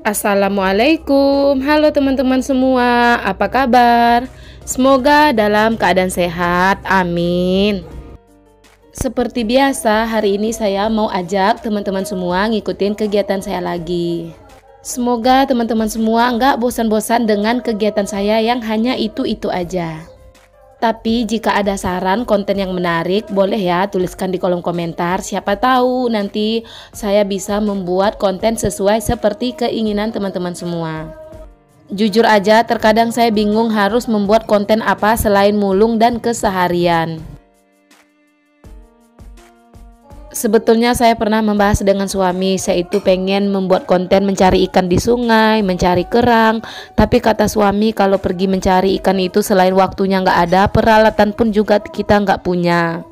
Assalamualaikum, halo teman-teman semua, apa kabar? Semoga dalam keadaan sehat, amin. Seperti biasa, hari ini saya mau ajak teman-teman semua ngikutin kegiatan saya lagi. Semoga teman-teman semua nggak bosan-bosan dengan kegiatan saya yang hanya itu-itu aja. Tapi jika ada saran konten yang menarik, boleh ya tuliskan di kolom komentar. Siapa tahu nanti saya bisa membuat konten sesuai seperti keinginan teman-teman semua. Jujur aja, terkadang saya bingung harus membuat konten apa selain mulung dan keseharian. Sebetulnya saya pernah membahas dengan suami, saya itu pengen membuat konten mencari ikan di sungai, mencari kerang. Tapi kata suami kalau pergi mencari ikan itu selain waktunya nggak ada, peralatan pun juga kita nggak punya.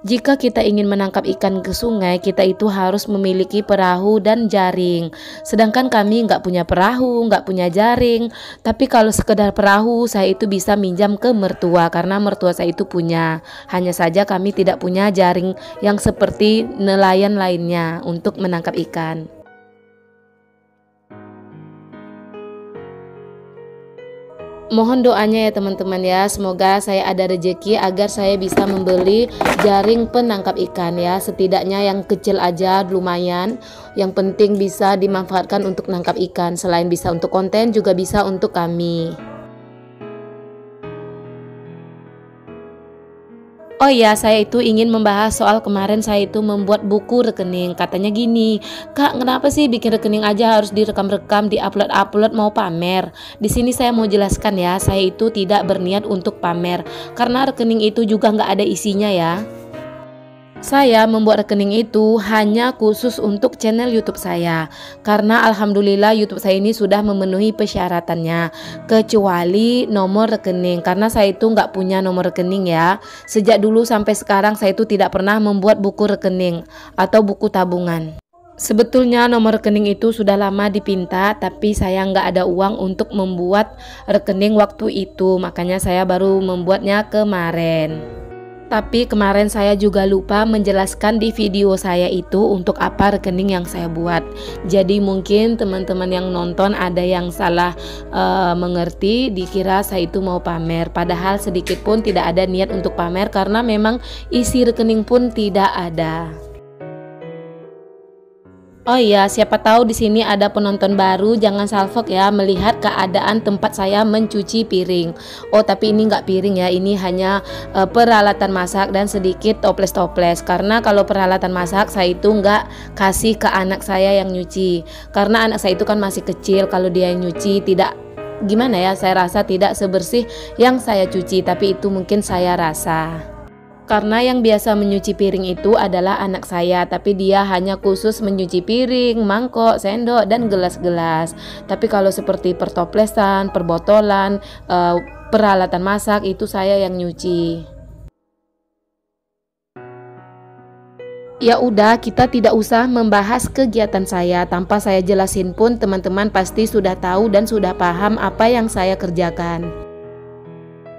Jika kita ingin menangkap ikan ke sungai, kita itu harus memiliki perahu dan jaring. Sedangkan kami nggak punya perahu, nggak punya jaring. Tapi kalau sekedar perahu, saya itu bisa minjam ke mertua karena mertua saya itu punya. Hanya saja kami tidak punya jaring yang seperti nelayan lainnya untuk menangkap ikan. Mohon doanya ya teman-teman ya, semoga saya ada rezeki agar saya bisa membeli jaring penangkap ikan ya. Setidaknya yang kecil aja lumayan, yang penting bisa dimanfaatkan untuk menangkap ikan. Selain bisa untuk konten juga bisa untuk kami. Oh iya, saya itu ingin membahas soal kemarin saya itu membuat buku rekening. Katanya gini, Kak, kenapa sih bikin rekening aja harus direkam-rekam, diupload-upload mau pamer? Di sini saya mau jelaskan ya, saya itu tidak berniat untuk pamer, karena rekening itu juga nggak ada isinya ya. Saya membuat rekening itu hanya khusus untuk channel YouTube saya, karena alhamdulillah YouTube saya ini sudah memenuhi persyaratannya, kecuali nomor rekening, karena saya itu nggak punya nomor rekening ya. Sejak dulu sampai sekarang saya itu tidak pernah membuat buku rekening atau buku tabungan. Sebetulnya nomor rekening itu sudah lama dipinta, tapi saya nggak ada uang untuk membuat rekening waktu itu, makanya saya baru membuatnya kemarin. Tapi kemarin saya juga lupa menjelaskan di video saya itu untuk apa rekening yang saya buat. Jadi mungkin teman-teman yang nonton ada yang salah mengerti, dikira saya itu mau pamer. Padahal sedikit pun tidak ada niat untuk pamer karena memang isi rekening pun tidak ada. Oh iya, siapa tahu di sini ada penonton baru, jangan salfok ya melihat keadaan tempat saya mencuci piring. Oh, tapi ini nggak piring ya, ini hanya peralatan masak dan sedikit toples-toples. Karena kalau peralatan masak saya itu nggak kasih ke anak saya yang nyuci. Karena anak saya itu kan masih kecil, kalau dia yang nyuci tidak gimana ya, saya rasa tidak sebersih yang saya cuci, tapi itu mungkin saya rasa. Karena yang biasa menyuci piring itu adalah anak saya, tapi dia hanya khusus menyuci piring, mangkok, sendok, dan gelas-gelas. Tapi kalau seperti pertoplesan, perbotolan, peralatan masak itu saya yang nyuci. Ya udah, kita tidak usah membahas kegiatan saya. Tanpa saya jelasin pun teman-teman pasti sudah tahu dan sudah paham apa yang saya kerjakan.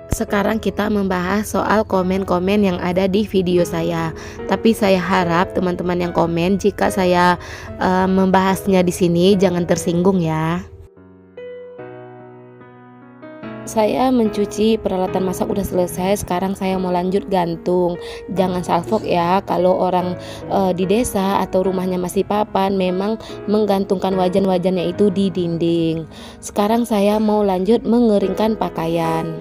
Sekarang kita membahas soal komen-komen yang ada di video saya. Tapi saya harap teman-teman yang komen jika saya membahasnya di sini jangan tersinggung ya. Saya mencuci peralatan masak udah selesai, sekarang saya mau lanjut gantung. Jangan salfok ya, kalau orang di desa atau rumahnya masih papan memang menggantungkan wajan-wajannya itu di dinding. Sekarang saya mau lanjut mengeringkan pakaian.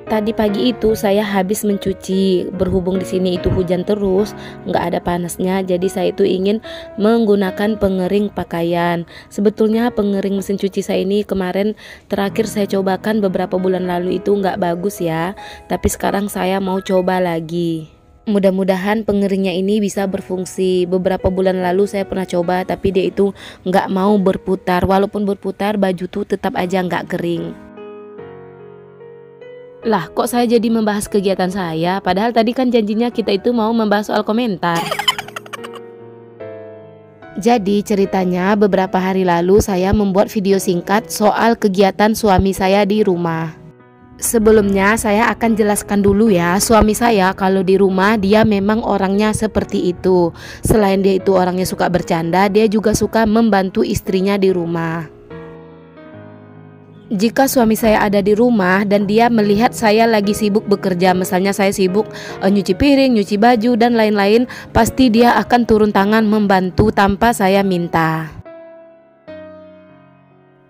Tadi pagi itu saya habis mencuci, berhubung di sini itu hujan terus, nggak ada panasnya, jadi saya itu ingin menggunakan pengering pakaian. Sebetulnya pengering mesin cuci saya ini kemarin terakhir saya cobakan beberapa bulan lalu itu nggak bagus ya, tapi sekarang saya mau coba lagi. Mudah-mudahan pengeringnya ini bisa berfungsi. Beberapa bulan lalu saya pernah coba, tapi dia itu nggak mau berputar. Walaupun berputar, baju tuh tetap aja nggak kering. Lah, kok saya jadi membahas kegiatan saya? Padahal tadi kan janjinya kita itu mau membahas soal komentar. Jadi ceritanya beberapa hari lalu saya membuat video singkat soal kegiatan suami saya di rumah. Sebelumnya saya akan jelaskan dulu ya, suami saya kalau di rumah dia memang orangnya seperti itu. Selain dia itu orangnya suka bercanda, dia juga suka membantu istrinya di rumah. Jika suami saya ada di rumah dan dia melihat saya lagi sibuk bekerja, misalnya saya sibuk nyuci piring, nyuci baju dan lain-lain, pasti dia akan turun tangan membantu tanpa saya minta.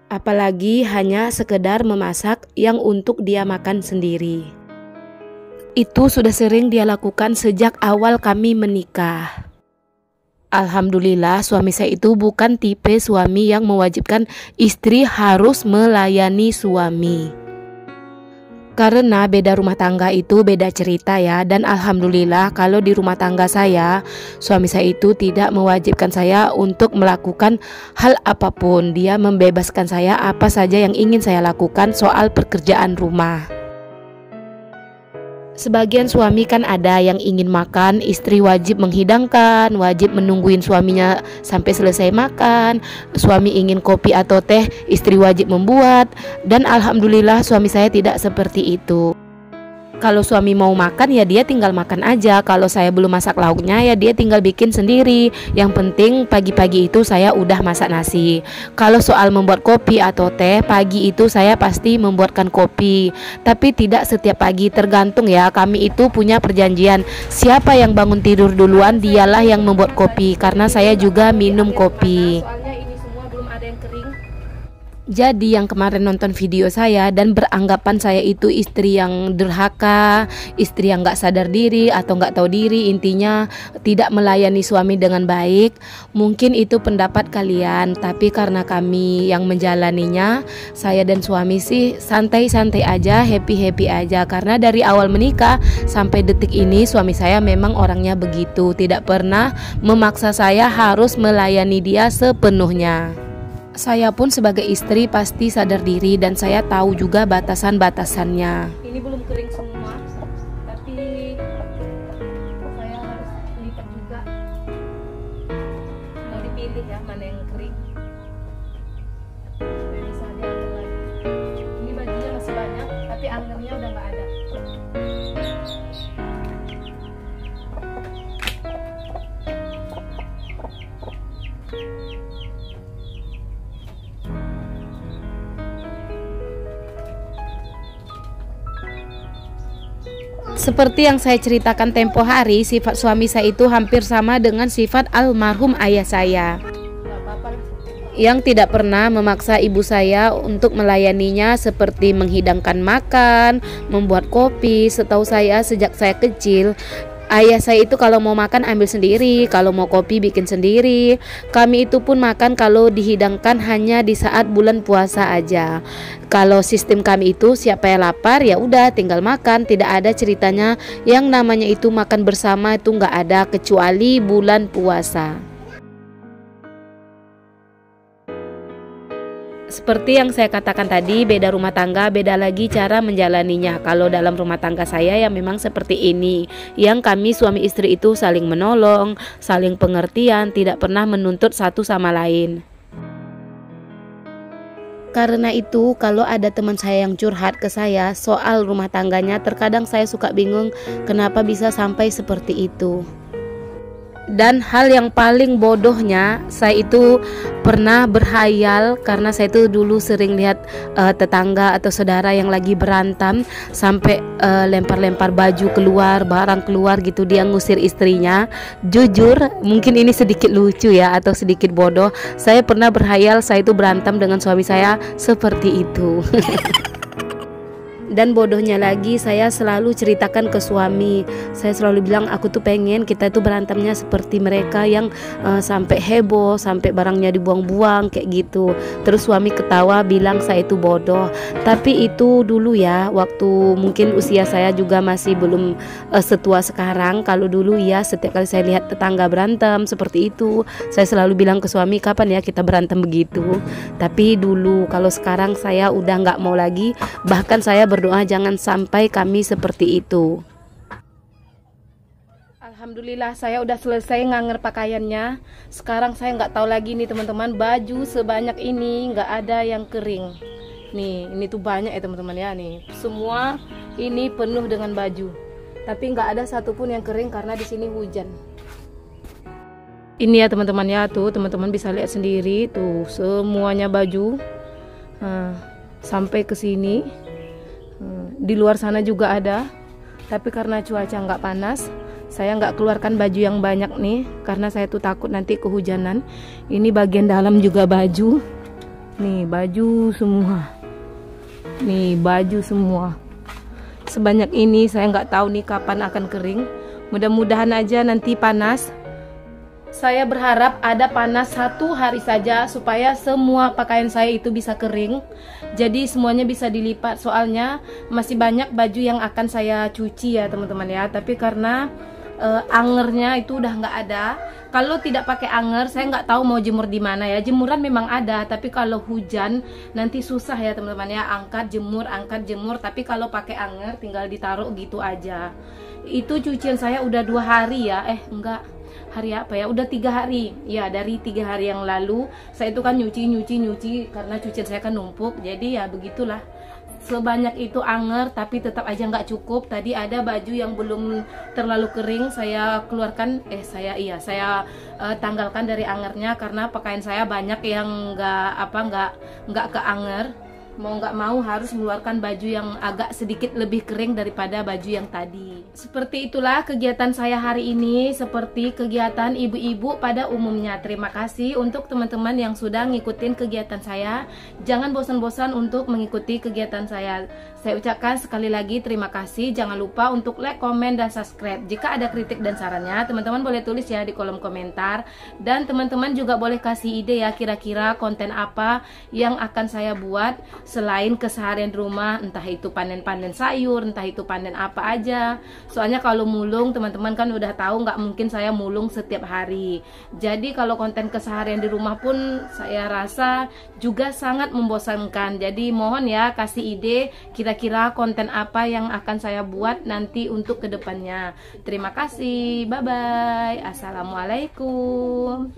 Apalagi hanya sekedar memasak yang untuk dia makan sendiri. Itu sudah sering dia lakukan sejak awal kami menikah. Alhamdulillah suami saya itu bukan tipe suami yang mewajibkan istri harus melayani suami. Karena beda rumah tangga itu beda cerita ya. Dan alhamdulillah kalau di rumah tangga saya, suami saya itu tidak mewajibkan saya untuk melakukan hal apapun. Dia membebaskan saya apa saja yang ingin saya lakukan soal pekerjaan rumah. Sebagian suami kan ada yang ingin makan, istri wajib menghidangkan, wajib menungguin suaminya sampai selesai makan. Suami ingin kopi atau teh, istri wajib membuat. Dan alhamdulillah suami saya tidak seperti itu. Kalau suami mau makan ya dia tinggal makan aja. Kalau saya belum masak lauknya ya dia tinggal bikin sendiri. Yang penting pagi-pagi itu saya udah masak nasi. Kalau soal membuat kopi atau teh, pagi itu saya pasti membuatkan kopi. Tapi tidak setiap pagi, tergantung ya. Kami itu punya perjanjian, siapa yang bangun tidur duluan dialah yang membuat kopi. Karena saya juga minum kopi. Jadi yang kemarin nonton video saya dan beranggapan saya itu istri yang durhaka, istri yang gak sadar diri atau gak tahu diri, intinya tidak melayani suami dengan baik, mungkin itu pendapat kalian. Tapi karena kami yang menjalaninya, saya dan suami sih santai-santai aja, happy-happy aja. Karena dari awal menikah sampai detik ini suami saya memang orangnya begitu, tidak pernah memaksa saya harus melayani dia sepenuhnya. Saya pun sebagai istri pasti sadar diri dan saya tahu juga batasan-batasannya. Ini belum kering semua, tapi saya harus lipat juga. Mau dipilih ya mana yang kering. Bisa diambil lagi. Ini bajunya masih banyak, tapi angernya udah nggak ada. Seperti yang saya ceritakan tempo hari, sifat suami saya itu hampir sama dengan sifat almarhum ayah saya, yang tidak pernah memaksa ibu saya untuk melayaninya seperti menghidangkan makan, membuat kopi. Setahu saya sejak saya kecil, ayah saya itu kalau mau makan ambil sendiri, kalau mau kopi bikin sendiri. Kami itu pun makan kalau dihidangkan hanya di saat bulan puasa aja. Kalau sistem kami itu siapa yang lapar ya udah tinggal makan, tidak ada ceritanya yang namanya itu makan bersama, itu nggak ada kecuali bulan puasa. Seperti yang saya katakan tadi, beda rumah tangga, beda lagi cara menjalaninya. Kalau dalam rumah tangga saya ya memang seperti ini, yang kami suami istri itu saling menolong, saling pengertian, tidak pernah menuntut satu sama lain. Karena itu kalau ada teman saya yang curhat ke saya soal rumah tangganya, terkadang saya suka bingung kenapa bisa sampai seperti itu. Dan hal yang paling bodohnya, saya itu pernah berhayal karena saya itu dulu sering lihat tetangga atau saudara yang lagi berantem sampai lempar-lempar baju keluar, barang keluar gitu, dia ngusir istrinya. Jujur mungkin ini sedikit lucu ya atau sedikit bodoh, saya pernah berhayal saya itu berantem dengan suami saya seperti itu. Dan bodohnya lagi, saya selalu ceritakan ke suami. Saya selalu bilang aku tuh pengen kita tuh berantemnya seperti mereka yang sampai heboh, sampai barangnya dibuang-buang kayak gitu. Terus suami ketawa bilang saya itu bodoh. Tapi itu dulu ya, waktu mungkin usia saya juga masih belum setua sekarang. Kalau dulu ya setiap kali saya lihat tetangga berantem seperti itu, saya selalu bilang ke suami, kapan ya kita berantem begitu. Tapi dulu, kalau sekarang saya udah nggak mau lagi. Bahkan saya berdoa jangan sampai kami seperti itu. Alhamdulillah saya udah selesai nganger pakaiannya. Sekarang saya nggak tahu lagi nih teman-teman, baju sebanyak ini nggak ada yang kering. Nih, ini tuh banyak ya teman-teman ya nih. Semua ini penuh dengan baju. Tapi nggak ada satupun yang kering karena di sini hujan. Ini ya teman-teman ya, tuh teman-teman bisa lihat sendiri tuh semuanya baju. Nah, sampai ke sini. Di luar sana juga ada. Tapi karena cuaca nggak panas, saya nggak keluarkan baju yang banyak nih karena saya tuh takut nanti kehujanan. Ini bagian dalam juga baju. Nih, baju semua. Nih baju semua sebanyak ini, saya nggak tahu nih kapan akan kering. Mudah-mudahan aja nanti panas. Saya berharap ada panas 1 hari saja supaya semua pakaian saya itu bisa kering. Jadi semuanya bisa dilipat, soalnya masih banyak baju yang akan saya cuci ya teman-teman ya. Tapi karena angernya itu udah nggak ada. Kalau tidak pakai anger, saya nggak tahu mau jemur di mana ya. Jemuran memang ada, tapi kalau hujan nanti susah ya teman-teman ya. Angkat jemur. Tapi kalau pakai anger, tinggal ditaruh gitu aja. Itu cucian saya udah 2 hari ya. Enggak, hari apa ya? Udah 3 hari. Ya dari 3 hari yang lalu saya itu kan nyuci karena cucian saya kan numpuk. Jadi ya begitulah. Sebanyak itu anger, tapi tetap aja nggak cukup. Tadi ada baju yang belum terlalu kering, saya keluarkan, saya tanggalkan dari angernya karena pakaian saya banyak yang nggak ke anger. Mau nggak mau harus mengeluarkan baju yang agak sedikit lebih kering daripada baju yang tadi. Seperti itulah kegiatan saya hari ini, seperti kegiatan ibu-ibu pada umumnya. Terima kasih untuk teman-teman yang sudah ngikutin kegiatan saya. Jangan bosan-bosan untuk mengikuti kegiatan saya. Saya ucapkan sekali lagi terima kasih. Jangan lupa untuk like, komen, dan subscribe. Jika ada kritik dan sarannya, teman-teman boleh tulis ya di kolom komentar. Dan teman-teman juga boleh kasih ide ya, kira-kira konten apa yang akan saya buat selain keseharian di rumah, entah itu panen-panen sayur, entah itu panen apa aja. Soalnya kalau mulung, teman-teman kan udah tahu nggak mungkin saya mulung setiap hari. Jadi kalau konten keseharian di rumah pun saya rasa juga sangat membosankan. Jadi mohon ya kasih ide kira-kira konten apa yang akan saya buat nanti untuk kedepannya. Terima kasih, bye bye, assalamualaikum.